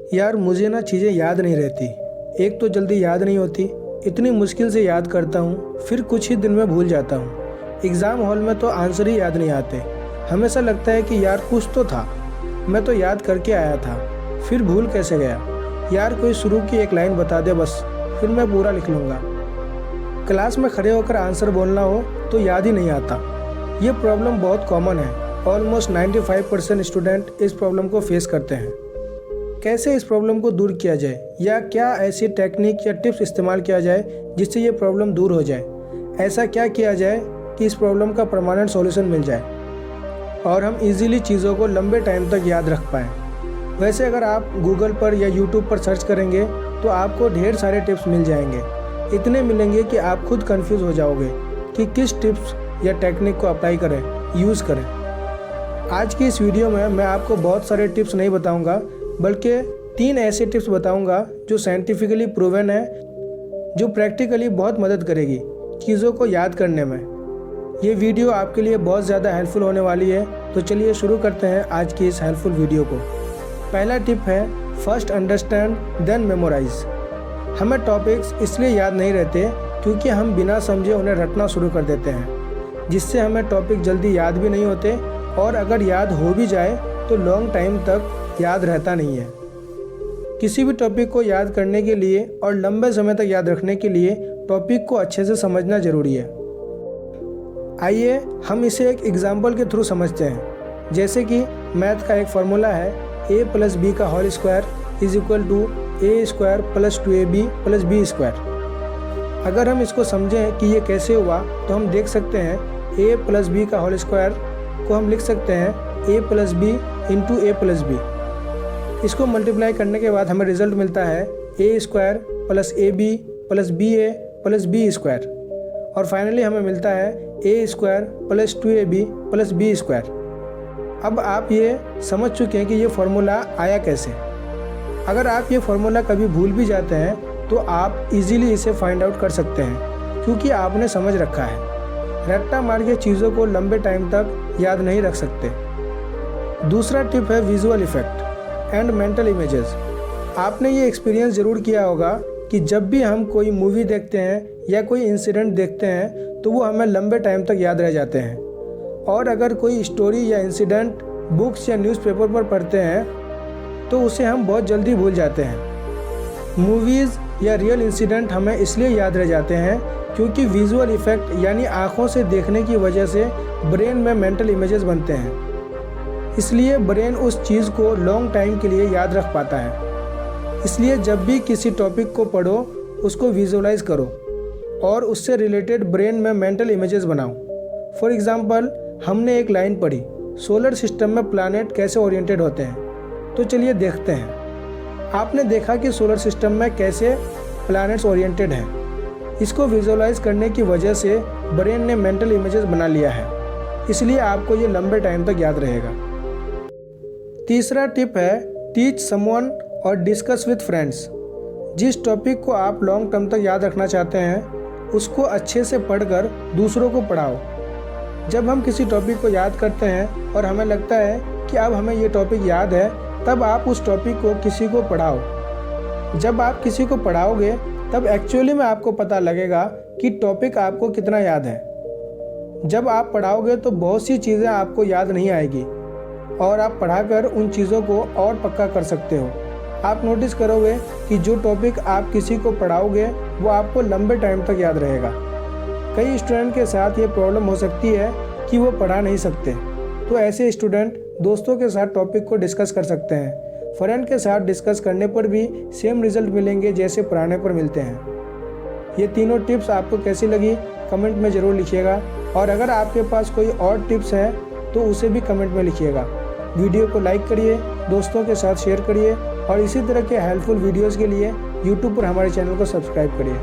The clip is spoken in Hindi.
यार मुझे ना चीज़ें याद नहीं रहती। एक तो जल्दी याद नहीं होती, इतनी मुश्किल से याद करता हूँ, फिर कुछ ही दिन में भूल जाता हूँ। एग्ज़ाम हॉल में तो आंसर ही याद नहीं आते। हमेशा लगता है कि यार कुछ तो था, मैं तो याद करके आया था, फिर भूल कैसे गया। यार कोई शुरू की एक लाइन बता दे बस, फिर मैं पूरा लिख लूँगा। क्लास में खड़े होकर आंसर बोलना हो तो याद ही नहीं आता। ये प्रॉब्लम बहुत कॉमन है। ऑलमोस्ट 95% स्टूडेंट इस प्रॉब्लम को फेस करते हैं। कैसे इस प्रॉब्लम को दूर किया जाए, या क्या ऐसी टेक्निक या टिप्स इस्तेमाल किया जाए जिससे ये प्रॉब्लम दूर हो जाए। ऐसा क्या किया जाए कि इस प्रॉब्लम का परमानेंट सॉल्यूशन मिल जाए और हम इजीली चीज़ों को लंबे टाइम तक याद रख पाएँ। वैसे अगर आप गूगल पर या यूट्यूब पर सर्च करेंगे तो आपको ढेर सारे टिप्स मिल जाएंगे। इतने मिलेंगे कि आप खुद कंफ्यूज हो जाओगे कि किस टिप्स या टेक्निक को अप्लाई करें, यूज़ करें। आज की इस वीडियो में मैं आपको बहुत सारे टिप्स नहीं बताऊंगा, बल्कि 3 ऐसे टिप्स बताऊंगा जो साइंटिफिकली प्रूवन है, जो प्रैक्टिकली बहुत मदद करेगी चीज़ों को याद करने में। ये वीडियो आपके लिए बहुत ज़्यादा हेल्पफुल होने वाली है, तो चलिए शुरू करते हैं आज की इस हेल्पफुल वीडियो को। पहला टिप है, फर्स्ट अंडरस्टैंड देन मेमोराइज। हमें टॉपिक्स इसलिए याद नहीं रहते क्योंकि हम बिना समझे उन्हें रटना शुरू कर देते हैं, जिससे हमें टॉपिक जल्दी याद भी नहीं होते, और अगर याद हो भी जाए तो लॉन्ग टाइम तक याद रहता नहीं है। किसी भी टॉपिक को याद करने के लिए और लंबे समय तक याद रखने के लिए टॉपिक को अच्छे से समझना ज़रूरी है। आइए हम इसे एक एग्जाम्पल के थ्रू समझते हैं। जैसे कि मैथ का एक फार्मूला है, a + b का whole square = a² + 2ab + b²। अगर हम इसको समझें कि ये कैसे हुआ तो हम देख सकते हैं a + b का होल स्क्वायर को हम लिख सकते हैं a + b × a + b। इसको मल्टीप्लाई करने के बाद हमें रिजल्ट मिलता है a² + ab + ba + b², और फाइनली हमें मिलता है a² + 2ab + b²। अब आप ये समझ चुके हैं कि ये फार्मूला आया कैसे। अगर आप ये फार्मूला कभी भूल भी जाते हैं तो आप इजीली इसे फाइंड आउट कर सकते हैं, क्योंकि आपने समझ रखा है। रट्टा मार के चीज़ों को लंबे टाइम तक याद नहीं रख सकते। दूसरा टिप है visual effect and mental images. आपने ये एक्सपीरियंस ज़रूर किया होगा कि जब भी हम कोई मूवी देखते हैं या कोई इंसिडेंट देखते हैं तो वो हमें लंबे टाइम तक याद रह जाते हैं, और अगर कोई स्टोरी या इंसिडेंट बुक्स या न्यूज़पेपर पर पढ़ते हैं तो उसे हम बहुत जल्दी भूल जाते हैं। मूवीज़ या रियल इंसिडेंट हमें इसलिए याद रह जाते हैं क्योंकि विजुअल इफेक्ट यानी आँखों से देखने की वजह से ब्रेन में मेंटल इमेजेस बनते हैं। इसलिए ब्रेन उस चीज़ को लॉन्ग टाइम के लिए याद रख पाता है। इसलिए जब भी किसी टॉपिक को पढ़ो उसको विजुअलाइज करो और उससे रिलेटेड ब्रेन में मेंटल इमेजेस बनाओ। फॉर एग्ज़ाम्पल, हमने एक लाइन पढ़ी, सोलर सिस्टम में प्लैनेट कैसे ओरिएंटेड होते हैं, तो चलिए देखते हैं। आपने देखा कि सोलर सिस्टम में कैसे प्लैनेट्स ओरिएंटेड हैं। इसको विजुअलाइज करने की वजह से ब्रेन ने मेंटल इमेजेस बना लिया है, इसलिए आपको ये लंबे टाइम तक याद रहेगा। तीसरा टिप है, टीच समवन और डिस्कस विद फ्रेंड्स। जिस टॉपिक को आप लॉन्ग टर्म तक याद रखना चाहते हैं उसको अच्छे से पढ़कर दूसरों को पढ़ाओ। जब हम किसी टॉपिक को याद करते हैं और हमें लगता है कि अब हमें ये टॉपिक याद है, तब आप उस टॉपिक को किसी को पढ़ाओ। जब आप किसी को पढ़ाओगे तब एक्चुअली में आपको पता लगेगा कि टॉपिक आपको कितना याद है। जब आप पढ़ाओगे तो बहुत सी चीज़ें आपको याद नहीं आएगी, और आप पढ़ाकर उन चीज़ों को और पक्का कर सकते हो। आप नोटिस करोगे कि जो टॉपिक आप किसी को पढ़ाओगे वो आपको लंबे टाइम तक याद रहेगा। कई स्टूडेंट के साथ ये प्रॉब्लम हो सकती है कि वो पढ़ा नहीं सकते, तो ऐसे स्टूडेंट दोस्तों के साथ टॉपिक को डिस्कस कर सकते हैं। फ्रेंड के साथ डिस्कस करने पर भी सेम रिजल्ट मिलेंगे जैसे पढ़ाने पर मिलते हैं। ये तीनों टिप्स आपको कैसी लगी कमेंट में ज़रूर लिखिएगा, और अगर आपके पास कोई और टिप्स हैं तो उसे भी कमेंट में लिखिएगा। वीडियो को लाइक करिए, दोस्तों के साथ शेयर करिए, और इसी तरह के हेल्पफुल वीडियोज़ के लिए यूट्यूब पर हमारे चैनल को सब्सक्राइब करिए।